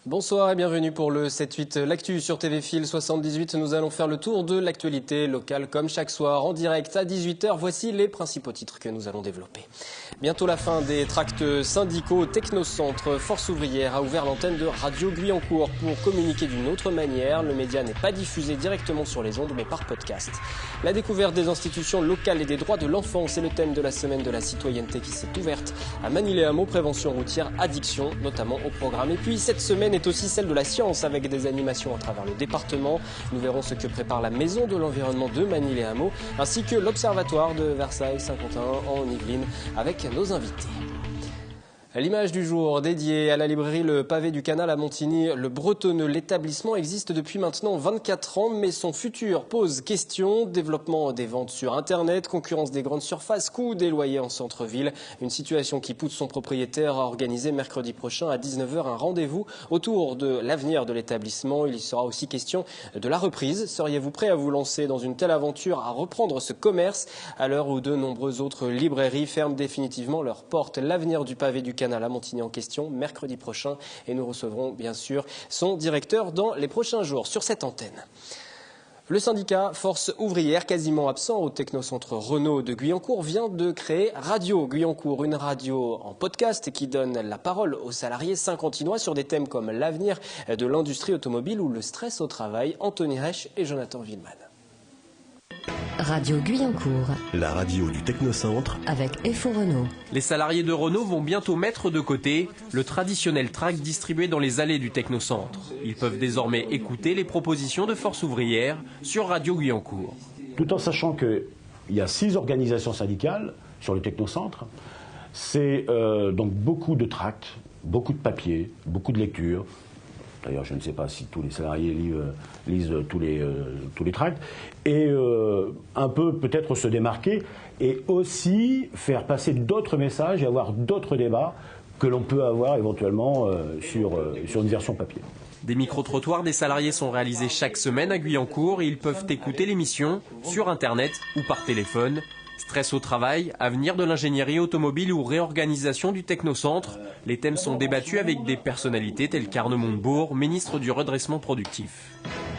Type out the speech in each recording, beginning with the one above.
Bonsoir et bienvenue pour le 7-8 L'Actu sur TV Fil 78. Nous allons faire le tour de l'actualité locale comme chaque soir en direct à 18h. Voici les principaux titres que nous allons développer. Bientôt la fin des tracts syndicaux. Technocentre Force Ouvrière a ouvert l'antenne de Radio Guyancourt pour communiquer d'une autre manière. Le média n'est pas diffusé directement sur les ondes mais par podcast. La découverte des institutions locales et des droits de l'enfant, c'est le thème de la semaine de la citoyenneté qui s'est ouverte à Manille-les-Hameaux. Prévention routière, addiction notamment au programme. Et puis cette semaine est aussi celle de la science avec des animations à travers le département. Nous verrons ce que prépare la Maison de l'Environnement de Manille-les-Hameaux ainsi que l'Observatoire de Versailles-Saint-Quentin en Yvelines avec nos invités. L'image du jour dédiée à la librairie Le Pavé du Canal à Montigny, le Bretonneux. L'établissement existe depuis maintenant 24 ans, mais son futur pose question. Développement des ventes sur Internet, concurrence des grandes surfaces, coût des loyers en centre-ville. Une situation qui pousse son propriétaire à organiser mercredi prochain à 19h un rendez-vous autour de l'avenir de l'établissement. Il y sera aussi question de la reprise. Seriez-vous prêt à vous lancer dans une telle aventure, à reprendre ce commerce à l'heure où de nombreuses autres librairies ferment définitivement leurs portes? L'avenir du Pavé du Canal à la Montigny en question mercredi prochain et nous recevrons bien sûr son directeur dans les prochains jours sur cette antenne. Le syndicat Force Ouvrière, quasiment absent au technocentre Renault de Guyancourt, vient de créer Radio Guyancourt, une radio en podcast qui donne la parole aux salariés saint-quentinois sur des thèmes comme l'avenir de l'industrie automobile ou le stress au travail. Anthony Reich et Jonathan Villeman. Radio Guyancourt, la radio du Technocentre avec FO Renault. Les salariés de Renault vont bientôt mettre de côté le traditionnel tract distribué dans les allées du Technocentre. Ils peuvent désormais écouter les propositions de Force Ouvrière sur Radio Guyancourt. Tout en sachant qu'il y a 6 organisations syndicales sur le Technocentre, c'est donc beaucoup de tracts, beaucoup de papiers, beaucoup de lectures. D'ailleurs, je ne sais pas si tous les salariés lisent tous les tracts. Et un peu peut-être se démarquer et aussi faire passer d'autres messages et avoir d'autres débats que l'on peut avoir éventuellement sur une version papier. Des micro-trottoirs des salariés sont réalisés chaque semaine à Guyancourt et ils peuvent écouter l'émission sur Internet ou par téléphone. Stress au travail, avenir de l'ingénierie automobile ou réorganisation du Technocentre. Les thèmes sont débattus avec des personnalités telles qu'Arnaud Montebourg, ministre du redressement productif.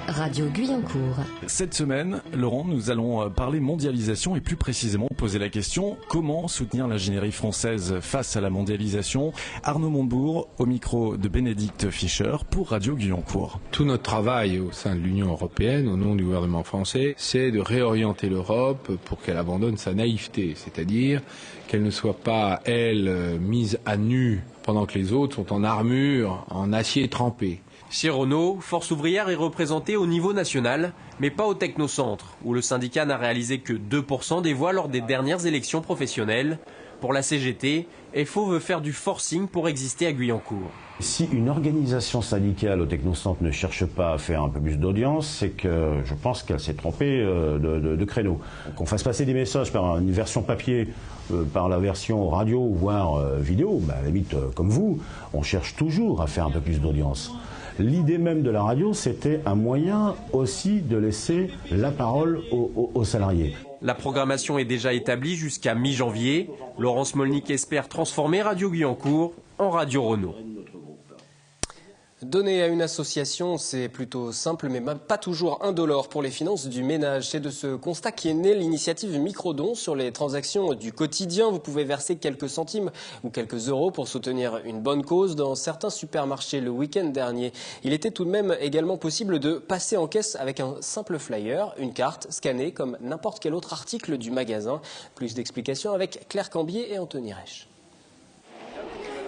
Radio Guyancourt. Cette semaine, Laurent, nous allons parler mondialisation et plus précisément poser la question comment soutenir l'ingénierie française face à la mondialisation. Arnaud Montebourg au micro de Bénédicte Fischer pour Radio Guyancourt. Tout notre travail au sein de l'Union européenne, au nom du gouvernement français, c'est de réorienter l'Europe pour qu'elle abandonne sa naïveté, c'est-à-dire qu'elle ne soit pas, elle, mise à nu pendant que les autres sont en armure, en acier trempé. Chez Renault, Force Ouvrière est représentée au niveau national, mais pas au Technocentre, où le syndicat n'a réalisé que 2% des voix lors des dernières élections professionnelles. Pour la CGT, FO veut faire du forcing pour exister à Guyancourt. Si une organisation syndicale au Technocentre ne cherche pas à faire un peu plus d'audience, c'est que je pense qu'elle s'est trompée de créneau. Qu'on fasse passer des messages par une version papier, par la version radio, voire vidéo, à la limite comme vous, on cherche toujours à faire un peu plus d'audience. L'idée même de la radio, c'était un moyen aussi de laisser la parole aux salariés. La programmation est déjà établie jusqu'à mi-janvier. Laurence Molnick espère transformer Radio Guyancourt en Radio Renault. Donner à une association, c'est plutôt simple, mais pas toujours indolore pour les finances du ménage. C'est de ce constat qu'est née l'initiative Microdon sur les transactions du quotidien. Vous pouvez verser quelques centimes ou quelques euros pour soutenir une bonne cause. Dans certains supermarchés le week-end dernier, il était tout de même également possible de passer en caisse avec un simple flyer, une carte scannée comme n'importe quel autre article du magasin. Plus d'explications avec Claire Cambier et Anthony Reich.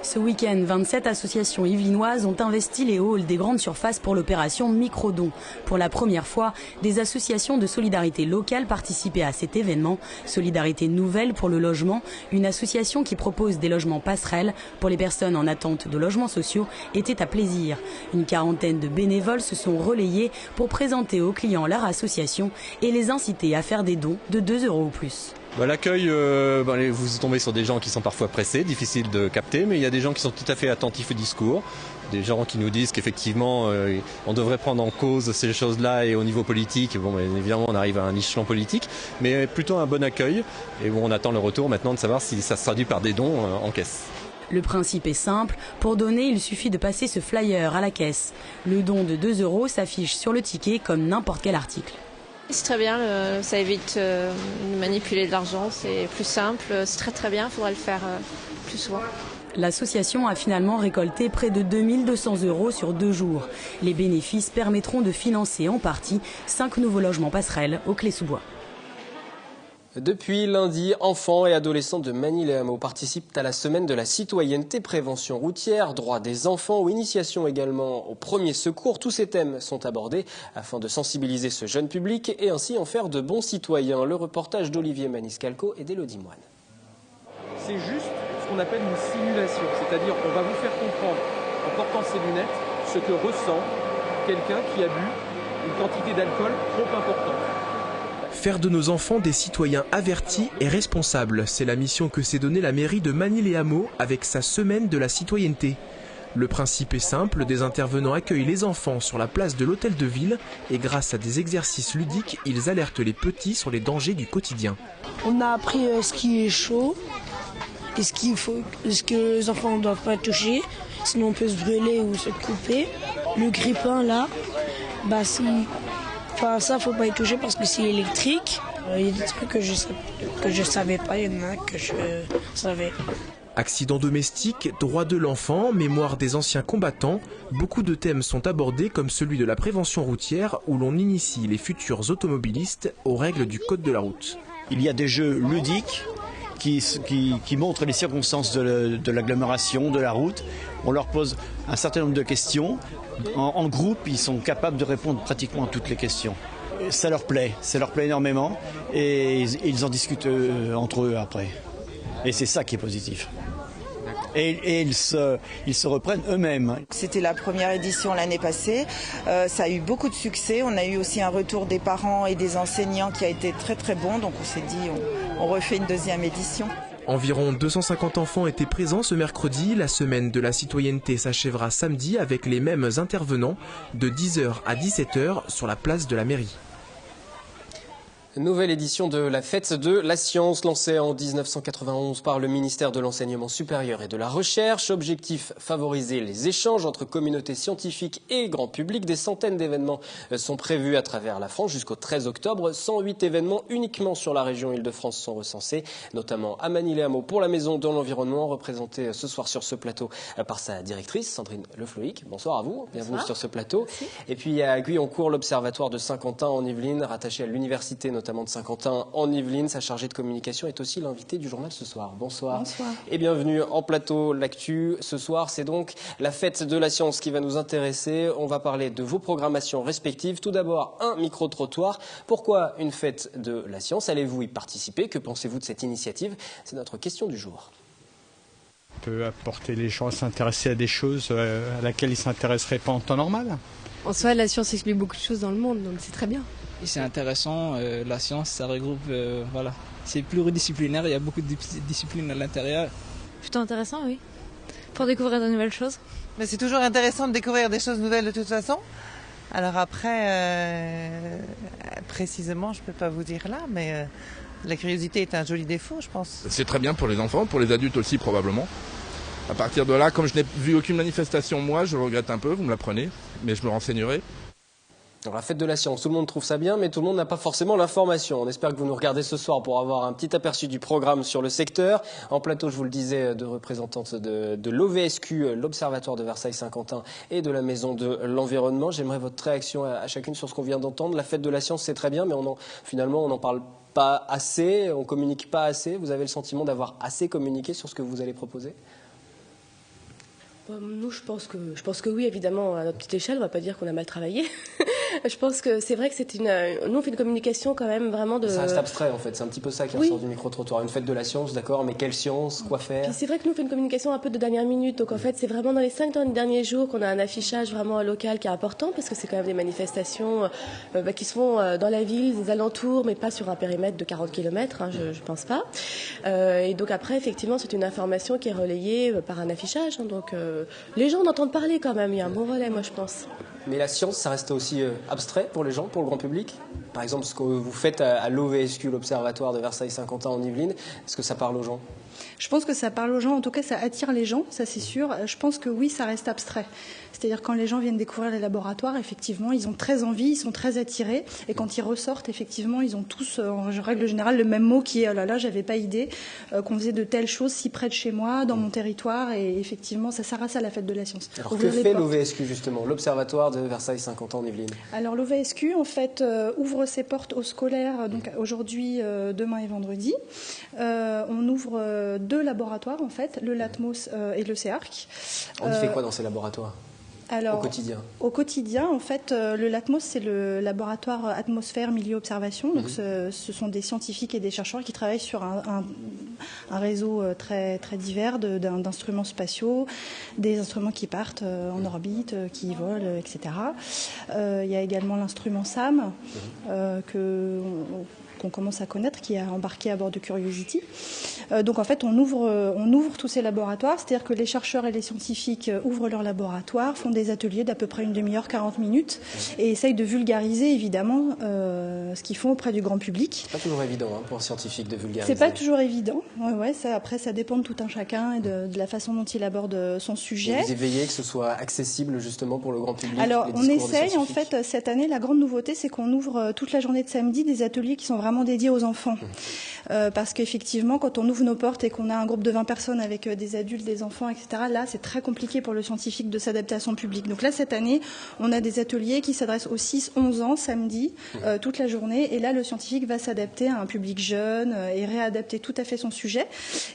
Ce week-end, 27 associations yvelinoises ont investi les halls des grandes surfaces pour l'opération Microdon. Pour la première fois, des associations de solidarité locale participaient à cet événement. Solidarité Nouvelle pour le logement, une association qui propose des logements passerelles pour les personnes en attente de logements sociaux, était à Plaisir. Une quarantaine de bénévoles se sont relayés pour présenter aux clients leur association et les inciter à faire des dons de 2 € ou plus. L'accueil, vous tombez sur des gens qui sont parfois pressés, difficiles de capter, mais il y a des gens qui sont tout à fait attentifs au discours, des gens qui nous disent qu'effectivement on devrait prendre en cause ces choses-là et au niveau politique, évidemment on arrive à un échelon politique, mais plutôt un bon accueil et on attend le retour maintenant de savoir si ça se traduit par des dons en caisse. Le principe est simple, pour donner il suffit de passer ce flyer à la caisse. Le don de 2 € s'affiche sur le ticket comme n'importe quel article. C'est très bien, ça évite de manipuler de l'argent, c'est plus simple, c'est très très bien, il faudrait le faire plus souvent. L'association a finalement récolté près de 2200 € sur 2 jours. Les bénéfices permettront de financer en partie 5 nouveaux logements passerelles au Clé-sous-Bois. Depuis lundi, enfants et adolescents de Magny-les-Hameaux participent à la semaine de la citoyenneté, prévention routière, droits des enfants ou initiation également au premier secours. Tous ces thèmes sont abordés afin de sensibiliser ce jeune public et ainsi en faire de bons citoyens. Le reportage d'Olivier Maniscalco et d'Élodie Moine. C'est juste ce qu'on appelle une simulation, c'est-à-dire qu'on va vous faire comprendre en portant ces lunettes ce que ressent quelqu'un qui a bu une quantité d'alcool trop importante. Faire de nos enfants des citoyens avertis et responsables, c'est la mission que s'est donnée la mairie de Magny-les-Hameaux avec sa semaine de la citoyenneté. Le principe est simple, des intervenants accueillent les enfants sur la place de l'hôtel de ville et grâce à des exercices ludiques, ils alertent les petits sur les dangers du quotidien. On a appris ce qui est chaud et ce que les enfants ne doivent pas toucher, sinon on peut se brûler ou se couper. Le grippin là, ça faut pas y toucher parce que c'est électrique. Il y a des trucs que je savais pas, il y en a que je savais. Accidents domestiques, droits de l'enfant, mémoire des anciens combattants, beaucoup de thèmes sont abordés comme celui de la prévention routière où l'on initie les futurs automobilistes aux règles du code de la route. Il y a des jeux ludiques qui montrent les circonstances de l'agglomération, de la route. On leur pose un certain nombre de questions. En groupe, ils sont capables de répondre pratiquement à toutes les questions. Ça leur plaît énormément et ils en discutent entre eux après. Et c'est ça qui est positif. Et ils se reprennent eux-mêmes. C'était la première édition l'année passée. Ça a eu beaucoup de succès. On a eu aussi un retour des parents et des enseignants qui a été très très bon. Donc on s'est dit on refait une deuxième édition. Environ 250 enfants étaient présents ce mercredi. La semaine de la citoyenneté s'achèvera samedi avec les mêmes intervenants de 10h à 17h sur la place de la mairie. Nouvelle édition de la fête de la science lancée en 1991 par le ministère de l'Enseignement supérieur et de la Recherche. Objectif, favoriser les échanges entre communautés scientifiques et grand public. Des centaines d'événements sont prévus à travers la France jusqu'au 13 octobre. 108 événements uniquement sur la région Île-de-France sont recensés, notamment à Magny-les-Hameaux pour la Maison de l'Environnement, représentée ce soir sur ce plateau par sa directrice, Sandrine Lefloïc. Bonsoir à vous, bienvenue sur ce plateau. Merci. Et puis à Guyancourt, l'Observatoire de Saint-Quentin en Yvelines, rattaché à l'université notamment de Saint-Quentin en Yvelines. Sa chargée de communication est aussi l'invitée du journal ce soir. Bonsoir. Bonsoir. Et bienvenue en plateau L'Actu. Ce soir, c'est donc la fête de la science qui va nous intéresser. On va parler de vos programmations respectives. Tout d'abord, un micro-trottoir. Pourquoi une fête de la science? Allez-vous y participer? Que pensez-vous de cette initiative? C'est notre question du jour. On peut apporter les gens à s'intéresser à des choses à laquelle ils ne s'intéresseraient pas en temps normal. En soi, la science explique beaucoup de choses dans le monde, donc c'est très bien. Et c'est intéressant, la science, ça regroupe, voilà. C'est pluridisciplinaire, il y a beaucoup de disciplines à l'intérieur. Plutôt intéressant, oui. Pour découvrir de nouvelles choses. Mais c'est toujours intéressant de découvrir des choses nouvelles de toute façon. Alors après, précisément, je ne peux pas vous dire là, mais la curiosité est un joli défaut, je pense. C'est très bien pour les enfants, pour les adultes aussi probablement. À partir de là, comme je n'ai vu aucune manifestation, moi, je regrette un peu, vous me l'apprenez, mais je me renseignerai. Alors, la fête de la science, tout le monde trouve ça bien, mais tout le monde n'a pas forcément l'information. On espère que vous nous regardez ce soir pour avoir un petit aperçu du programme sur le secteur. En plateau, je vous le disais, de représentantes de l'OVSQ, l'Observatoire de Versailles-Saint-Quentin et de la Maison de l'Environnement. J'aimerais votre réaction à chacune sur ce qu'on vient d'entendre. La fête de la science, c'est très bien, mais finalement, on n'en parle pas assez, on communique pas assez. Vous avez le sentiment d'avoir assez communiqué sur ce que vous allez proposer ? Nous, je pense que oui, évidemment, à notre petite échelle, on ne va pas dire qu'on a mal travaillé. Je pense que c'est vrai que nous, on fait une communication quand même vraiment de... Ça reste abstrait, en fait. C'est un petit peu ça qui ressort du micro-trottoir. Une fête de la science, d'accord, mais quelle science, quoi faire? Puis c'est vrai que nous, on fait une communication un peu de dernière minute. Donc, en fait, c'est vraiment dans les 5 derniers jours qu'on a un affichage vraiment local qui est important, parce que c'est quand même des manifestations qui se font dans la ville, des alentours, mais pas sur un périmètre de 40 km, hein, je ne pense pas. Et donc, après, effectivement, c'est une information qui est relayée par un affichage. Hein, donc, les gens en entendent parler quand même. Il y a un bon relais, moi, je pense. Mais la science, ça reste aussi abstrait pour les gens, pour le grand public. Par exemple, ce que vous faites à l'OVSQ, l'Observatoire de Versailles-Saint-Quentin en Yvelines, est-ce que ça parle aux gens? Je pense que ça parle aux gens, en tout cas ça attire les gens, ça c'est sûr. Je pense que oui, ça reste abstrait. C'est-à-dire quand les gens viennent découvrir les laboratoires, effectivement, ils ont très envie, ils sont très attirés. Et quand ils ressortent, effectivement, ils ont tous, en règle générale, le même mot qui est « oh là là, j'avais pas idée qu'on faisait de telles choses si près de chez moi, dans mon territoire ». Et effectivement, ça sert à ça la fête de la science. Alors que fait l'OVSQ justement, l'Observatoire de Versailles 50 ans, Evelyne? Alors l'OVSQ, en fait, ouvre ses portes aux scolaires, donc aujourd'hui, demain et vendredi. On ouvre 2 laboratoires, en fait, le LATMOS et le CEARC. On y fait quoi dans ces laboratoires? Alors, au quotidien, en fait, le LATMOS, c'est le laboratoire atmosphère, milieu, observation. Donc, ce sont des scientifiques et des chercheurs qui travaillent sur un réseau très, très divers d'instruments spatiaux, des instruments qui partent en orbite, qui volent, etc. Il y a également l'instrument SAM qu'on commence à connaître, qui a embarqué à bord de Curiosity. Donc en fait, on ouvre tous ces laboratoires, c'est-à-dire que les chercheurs et les scientifiques ouvrent leurs laboratoires, font des ateliers d'à peu près une demi-heure, 40 minutes, et essayent de vulgariser évidemment ce qu'ils font auprès du grand public. C'est pas toujours évident pour un scientifique de vulgariser. C'est pas toujours évident. Après, ça dépend de tout un chacun et de la façon dont il aborde son sujet. Et vous éveillez que ce soit accessible justement pour le grand public. Alors, on essaye en fait cette année. La grande nouveauté, c'est qu'on ouvre toute la journée de samedi des ateliers qui sont vraiment dédiés aux enfants. Parce qu'effectivement, quand on ouvre nos portes et qu'on a un groupe de 20 personnes avec des adultes, des enfants, etc., là, c'est très compliqué pour le scientifique de s'adapter à son public. Donc là, cette année, on a des ateliers qui s'adressent aux 6-11 ans, samedi, toute la journée. Et là, le scientifique va s'adapter à un public jeune et réadapter tout à fait son sujet.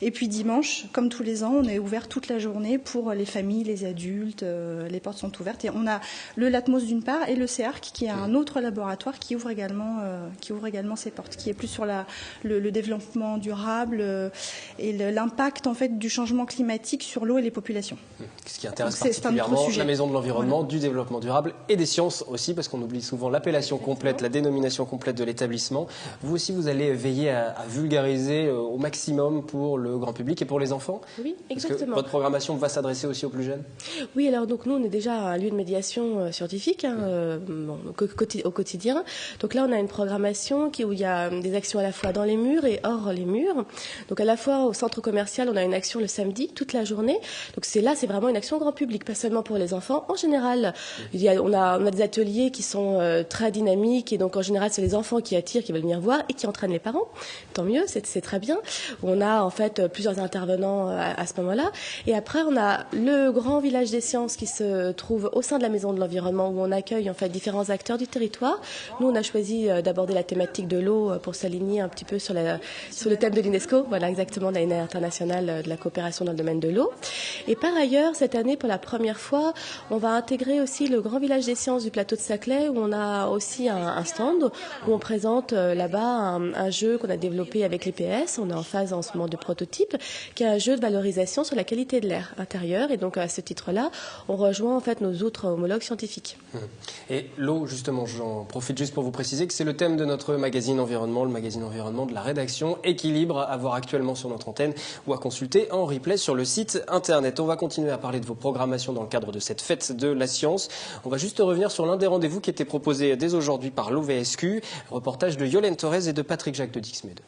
Et puis dimanche, comme tous les ans, on est ouvert toute la journée pour les familles, les adultes. Les portes sont ouvertes. Et on a le LATMOS d'une part et le CEARC, qui est un autre laboratoire qui ouvre également ses portes, qui est plus sur le développement durable et l'impact en fait du changement climatique sur l'eau et les populations. Ce qui intéresse particulièrement la Maison de l'Environnement, du développement durable et des sciences aussi, parce qu'on oublie souvent l'appellation complète, la dénomination complète de l'établissement. Vous aussi, vous allez veiller à vulgariser au maximum pour le grand public et pour les enfants? Oui, exactement. Parce que votre programmation va s'adresser aussi aux plus jeunes? Oui, alors donc nous, on est déjà un lieu de médiation scientifique au quotidien. Donc là, on a une programmation où il y a des actions à la fois dans les murs et hors les murs. Donc à la fois au centre commercial, on a une action le samedi, toute la journée. Donc c'est vraiment une action grand public, pas seulement pour les enfants. En général, on a des ateliers qui sont très dynamiques et donc en général, c'est les enfants qui attirent, qui veulent venir voir et qui entraînent les parents. Tant mieux, c'est très bien. On a en fait plusieurs intervenants à ce moment-là. Et après, on a le grand village des sciences qui se trouve au sein de la Maison de l'Environnement où on accueille en fait différents acteurs du territoire. Nous, on a choisi d'aborder la thématique de l'eau pour s'aligner un petit peu sur le thème de l'UNESCO, voilà exactement l'année internationale de la coopération dans le domaine de l'eau. Et par ailleurs, cette année, pour la première fois, on va intégrer aussi le grand village des sciences du plateau de Saclay où on a aussi un stand où on présente là-bas un jeu qu'on a développé avec l'EPS. On est en phase en ce moment de prototype, qui est un jeu de valorisation sur la qualité de l'air intérieur. Et donc à ce titre-là, on rejoint en fait nos autres homologues scientifiques. Et l'eau, justement, j'en profite juste pour vous préciser que c'est le thème de notre magazine Environnement, le magazine Environnement de la rédaction Équilibre, à voir actuellement sur notre antenne ou à consulter en replay sur le site internet. On va continuer à parler de vos programmations dans le cadre de cette fête de la science. On va juste revenir sur l'un des rendez-vous qui était proposé dès aujourd'hui par l'OVSQ, reportage de Yolène Torres et de Patrick Jacques de Dixmude.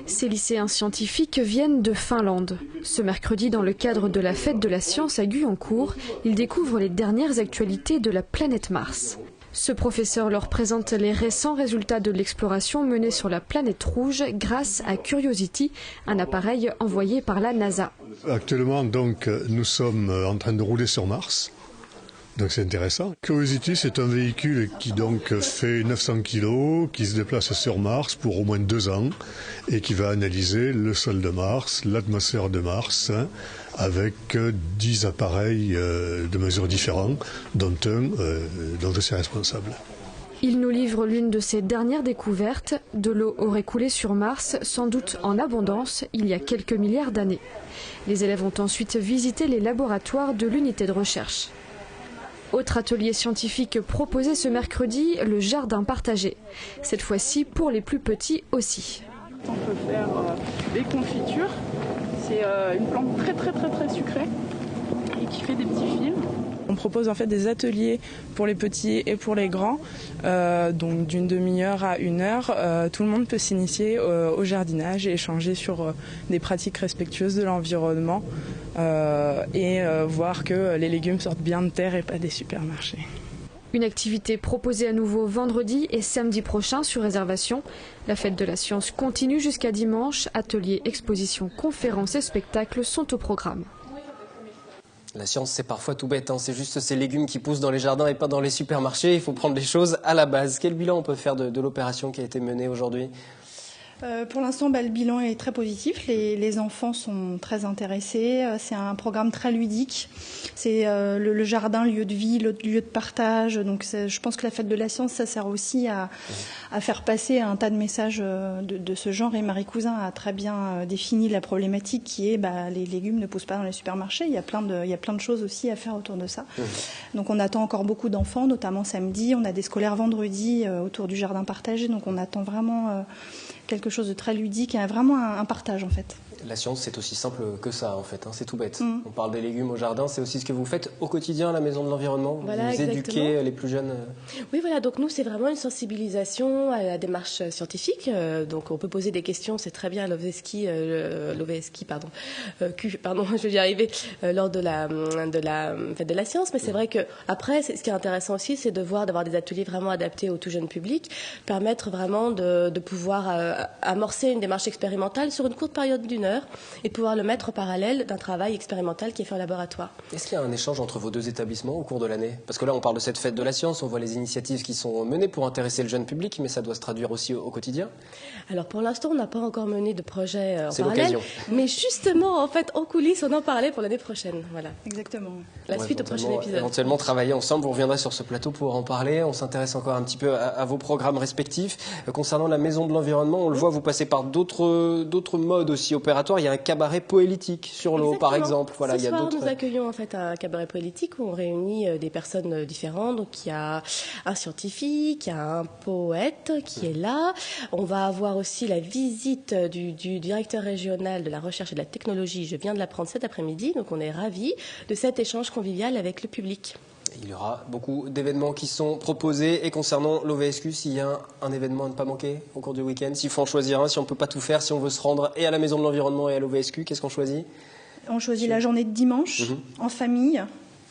Ces lycéens scientifiques viennent de Finlande. Ce mercredi, dans le cadre de la fête de la science à Guyancourt, ils découvrent les dernières actualités de la planète Mars. Ce professeur leur présente les récents résultats de l'exploration menée sur la planète rouge grâce à Curiosity, un appareil envoyé par la NASA. Actuellement, donc, nous sommes en train de rouler sur Mars. Donc c'est intéressant. Curiosity, c'est un véhicule qui donc fait 900 kg, qui se déplace sur Mars pour au moins 2 ans et qui va analyser le sol de Mars, l'atmosphère de Mars, avec 10 appareils de mesures différents, dont je suis responsable. Il nous livre l'une de ses dernières découvertes. De l'eau aurait coulé sur Mars, sans doute en abondance, il y a quelques milliards d'années. Les élèves ont ensuite visité les laboratoires de l'unité de recherche. Autre atelier scientifique proposé ce mercredi, le jardin partagé. Cette fois-ci pour les plus petits aussi. On peut faire des confitures. C'est une plante très sucrée et qui fait des petits fils. On propose en fait des ateliers pour les petits et pour les grands, donc d'une demi-heure à 1 heure. Tout le monde peut s'initier au jardinage et échanger sur des pratiques respectueuses de l'environnement et voir que les légumes sortent bien de terre et pas des supermarchés. Une activité proposée à nouveau vendredi et samedi prochain sur réservation. La fête de la science continue jusqu'à dimanche. Ateliers, expositions, conférences et spectacles sont au programme. La science, c'est parfois tout bête, hein. C'est juste ces légumes qui poussent dans les jardins et pas dans les supermarchés. Il faut prendre les choses à la base. Quel bilan on peut faire de l'opération qui a été menée aujourd'hui ? Pour l'instant, le bilan est très positif. Les enfants sont très intéressés. C'est un programme très ludique. C'est le jardin, lieu de vie, lieu de partage. Donc, je pense que la fête de la science, ça sert aussi à faire passer un tas de messages de ce genre. Et Marie Cousin a très bien défini la problématique qui est les légumes ne poussent pas dans les supermarchés. Il y a plein de choses aussi à faire autour de ça. Donc, on attend encore beaucoup d'enfants, notamment samedi. On a des scolaires vendredi autour du jardin partagé. Donc, on attend vraiment quelque chose de très ludique et vraiment un partage en fait. La science, c'est aussi simple que ça en fait, hein. C'est tout bête. On parle des légumes au jardin, c'est aussi ce que vous faites au quotidien à la Maison de l'Environnement. Voilà, vous éduquez les plus jeunes. Oui, voilà, donc nous c'est vraiment une sensibilisation à la démarche scientifique. Donc on peut poser des questions, c'est très bien à l'OVSKI, je vais y arriver, lors de la fête de la science. Mais c'est vrai que après, ce qui est intéressant aussi, c'est d'avoir des ateliers vraiment adaptés au tout jeune public, permettre vraiment de pouvoir amorcer une démarche expérimentale sur une courte période d'1 heure et de pouvoir le mettre en parallèle d'un travail expérimental qui est fait en laboratoire. Est-ce qu'il y a un échange entre vos deux établissements au cours de l'année ? Parce que là, on parle de cette fête de la science, on voit les initiatives qui sont menées pour intéresser le jeune public, mais ça doit se traduire aussi au quotidien. Alors pour l'instant, on n'a pas encore mené de projet en C'est parallèle. l'occasion. Mais justement, en fait, en coulisses, on en parlait pour l'année prochaine. Voilà. Exactement. La suite au prochain épisode. Éventuellement travailler ensemble, vous reviendrez sur ce plateau pour en parler. On s'intéresse encore un petit peu à vos programmes respectifs. Concernant la Maison de l'Environnement, on le voit, vous passez par d'autres modes aussi opératoires. Il y a un cabaret poélique sur l'eau, par exemple. Voilà, Ce soir, nous accueillons en fait un cabaret poétique où on réunit des personnes différentes. Donc il y a un scientifique, il y a un poète qui est là. On va avoir aussi la visite du directeur régional de la recherche et de la technologie. Je viens de l'apprendre cet après-midi, donc on est ravis de cet échange convivial avec le public. Il y aura beaucoup d'événements qui sont proposés. Et concernant l'OVSQ, s'il y a un événement à ne pas manquer au cours du week-end, s'il faut en choisir un, si on ne peut pas tout faire, si on veut se rendre et à la Maison de l'Environnement et à l'OVSQ, qu'est-ce qu'on choisit ? On choisit la journée de dimanche, en famille.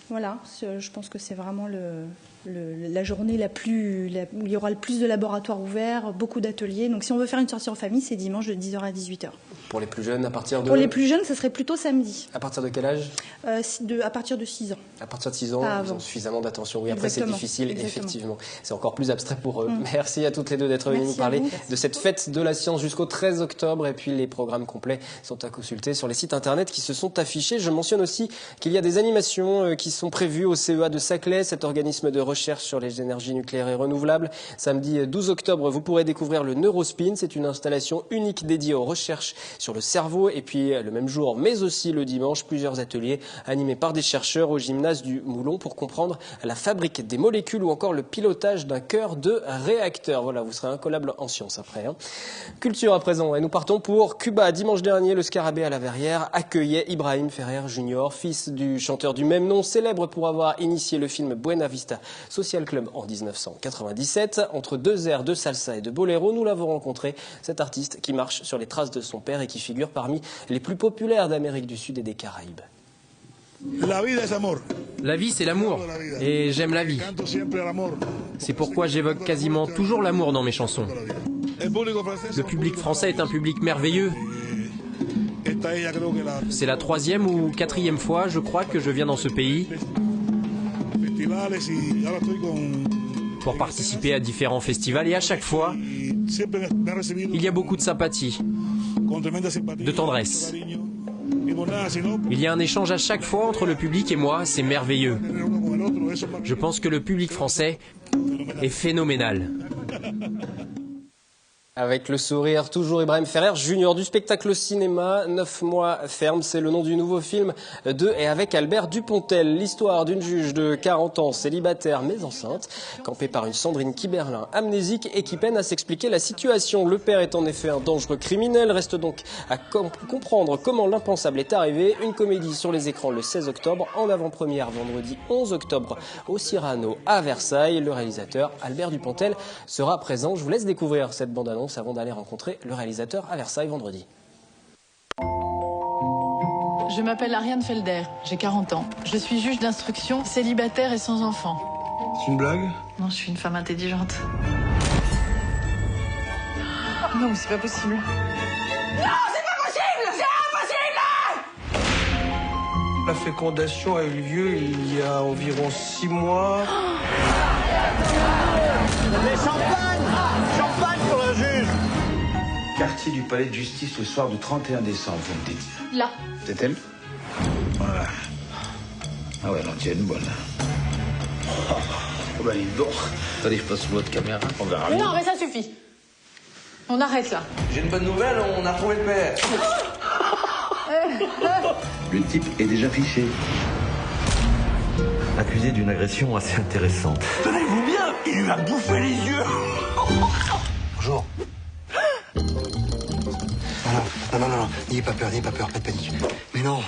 Voilà, je pense que c'est vraiment la journée où il y aura le plus de laboratoires ouverts, beaucoup d'ateliers. Donc si on veut faire une sortie en famille, c'est dimanche de 10h à 18h. Pour les plus jeunes, à partir de... Pour les plus jeunes, ça serait plutôt samedi. À partir de quel âge ? À partir de 6 ans. À partir de 6 ans, ils ont suffisamment d'attention. Oui, après c'est difficile, effectivement. C'est encore plus abstrait pour eux. Merci à toutes les deux d'être venues nous parler de cette fête de la science jusqu'au 13 octobre. Et puis les programmes complets sont à consulter sur les sites internet qui se sont affichés. Je mentionne aussi qu'il y a des animations qui sont prévues au CEA de Saclay, cet organisme de recherche sur les énergies nucléaires et renouvelables. Samedi 12 octobre, vous pourrez découvrir le Neurospin. C'est une installation unique dédiée aux recherches sur le cerveau. Et puis le même jour, mais aussi le dimanche, plusieurs ateliers animés par des chercheurs au gymnase du Moulon pour comprendre la fabrique des molécules ou encore le pilotage d'un cœur de réacteur. Voilà, vous serez incollable en sciences après. Culture à présent, et nous partons pour Cuba. Dimanche dernier, le Scarabée à la Verrière accueillait Ibrahim Ferrer Jr., fils du chanteur du même nom, célèbre pour avoir initié le film Buena Vista Social Club en 1997. Entre deux airs de salsa et de boléro, nous l'avons rencontré, cet artiste qui marche sur les traces de son père et qui figure parmi les plus populaires d'Amérique du Sud et des Caraïbes. La vie, c'est l'amour. Et j'aime la vie. C'est pourquoi j'évoque quasiment toujours l'amour dans mes chansons. Le public français est un public merveilleux. C'est la 3e ou 4e fois, je crois, que je viens dans ce pays pour participer à différents festivals. Et à chaque fois, il y a beaucoup de sympathie, de tendresse. Il y a un échange à chaque fois entre le public et moi, c'est merveilleux. Je pense que le public français est phénoménal. Avec le sourire, toujours Ibrahim Ferrer, junior du spectacle au cinéma. 9 mois ferme, c'est le nom du nouveau film de et avec Albert Dupontel. L'histoire d'une juge de 40 ans, célibataire mais enceinte, campée par une Sandrine Kiberlin amnésique et qui peine à s'expliquer la situation. Le père est en effet un dangereux criminel. Reste donc à comprendre comment l'impensable est arrivé. Une comédie sur les écrans le 16 octobre, en avant-première vendredi 11 octobre au Cyrano à Versailles. Le réalisateur Albert Dupontel sera présent. Je vous laisse découvrir cette bande-annonce avant d'aller rencontrer le réalisateur à Versailles vendredi. Je m'appelle Ariane Felder, j'ai 40 ans. Je suis juge d'instruction, célibataire et sans enfant. C'est une blague? Non, je suis une femme intelligente. Non, mais c'est pas possible. Non, c'est pas possible! C'est impossible! La fécondation a eu lieu il y a environ 6 mois. Mais champagne! Champagne pour la juge! Quartier du palais de justice le soir du 31 décembre, vous me dites. Là. C'est elle? Voilà. Ah ouais, non, tu es une bonne. Oh, bah, dis donc. Attendez, je passe votre caméra, on verra. Mais non, mais ça suffit. On arrête là. J'ai une bonne nouvelle, on a trouvé le père. Le type est déjà fiché. Accusé d'une agression assez intéressante. Tenez-vous bien, il lui a bouffé les yeux. Bonjour. Non, n'ayez pas peur, pas de panique. Mais non,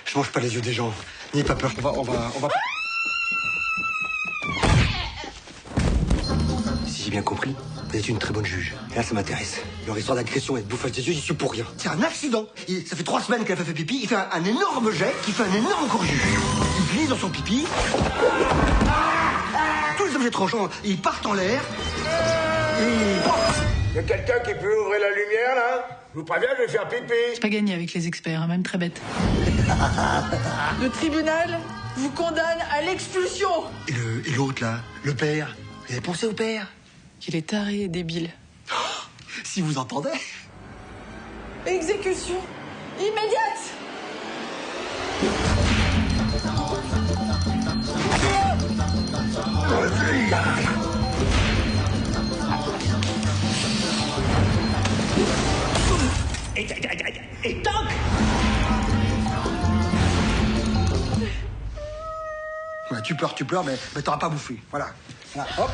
je mange pas les yeux des gens. N'ayez pas peur, on va... Si j'ai bien compris, vous êtes une très bonne juge. Et là, ça m'intéresse. Leur histoire d'agression et de bouffage des yeux, j'y suis pour rien. C'est un accident. Ça fait 3 semaines qu'elle a fait pipi, il fait un énorme jet, qui fait un énorme corjus. Il glisse dans son pipi. Tous les objets tranchants, ils partent en l'air. Il y a quelqu'un qui peut ouvrir la lumière, là? Je vous préviens, je vais faire pipi. C'est pas gagné avec les experts, hein, même très bête. Le tribunal vous condamne à l'expulsion. Et l'autre, là? Le père? Vous avez pensé au père? Il est taré et débile. Si vous entendez. Exécution immédiate. Et toc! Ouais, tu pleures, mais t'auras pas bouffé. Voilà. Hop.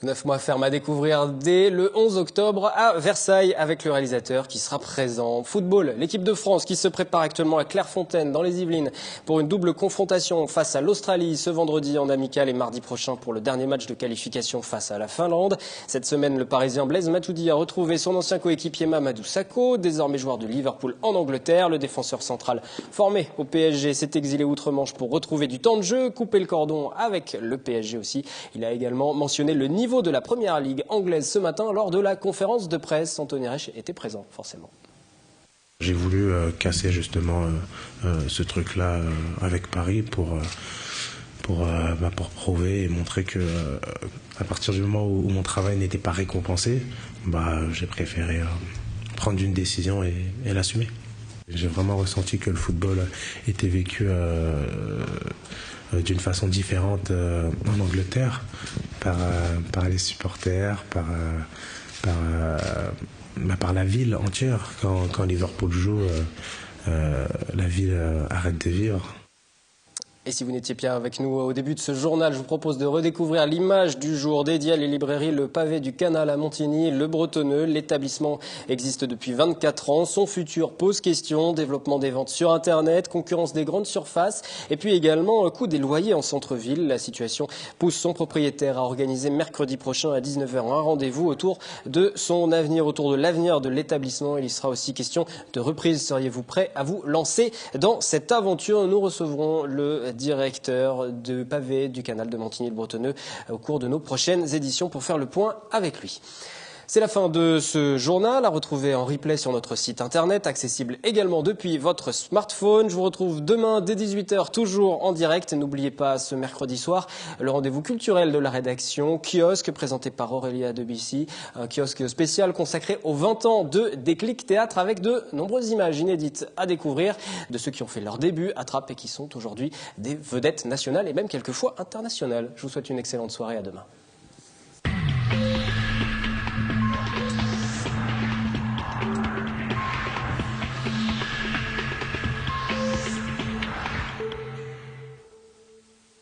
9 mois ferme à découvrir dès le 11 octobre à Versailles avec le réalisateur qui sera présent. Football, l'équipe de France qui se prépare actuellement à Clairefontaine dans les Yvelines pour une double confrontation face à l'Australie ce vendredi en amical et mardi prochain pour le dernier match de qualification face à la Finlande. Cette semaine, le Parisien Blaise Matuidi a retrouvé son ancien coéquipier Mamadou Sakho, désormais joueur de Liverpool en Angleterre. Le défenseur central formé au PSG s'est exilé outre-Manche pour retrouver du temps de jeu, couper le cordon avec le PSG aussi. Il a également mentionné le niveau de la première ligue anglaise ce matin lors de la conférence de presse. Anthony Reich était présent, forcément. J'ai voulu casser justement ce truc-là avec Paris pour prouver et montrer que à partir du moment où mon travail n'était pas récompensé, j'ai préféré prendre une décision et l'assumer. J'ai vraiment ressenti que le football était vécu d'une façon différente en Angleterre par les supporters, par la ville entière. Quand Liverpool joue, la ville arrête de vivre. Et si vous n'étiez pas avec nous au début de ce journal, je vous propose de redécouvrir l'image du jour dédiée à les librairies Le Pavé du Canal à Montigny, Le Bretonneux. L'établissement existe depuis 24 ans. Son futur pose question. Développement des ventes sur Internet, concurrence des grandes surfaces et puis également coût des loyers en centre-ville. La situation pousse son propriétaire à organiser mercredi prochain à 19h un rendez-vous autour de son avenir, autour de l'avenir de l'établissement. Il y sera aussi question de reprise. Seriez-vous prêt à vous lancer dans cette aventure? Nous recevrons le directeur de Pavé du Canal de Montigny-le-Bretonneux au cours de nos prochaines éditions pour faire le point avec lui. C'est la fin de ce journal, à retrouver en replay sur notre site internet, accessible également depuis votre smartphone. Je vous retrouve demain dès 18h, toujours en direct. N'oubliez pas ce mercredi soir, le rendez-vous culturel de la rédaction, Kiosque, présenté par Aurélia Debussy. Un kiosque spécial consacré aux 20 ans de Déclic Théâtre avec de nombreuses images inédites à découvrir de ceux qui ont fait leur début à Trappes et qui sont aujourd'hui des vedettes nationales et même quelquefois internationales. Je vous souhaite une excellente soirée, à demain.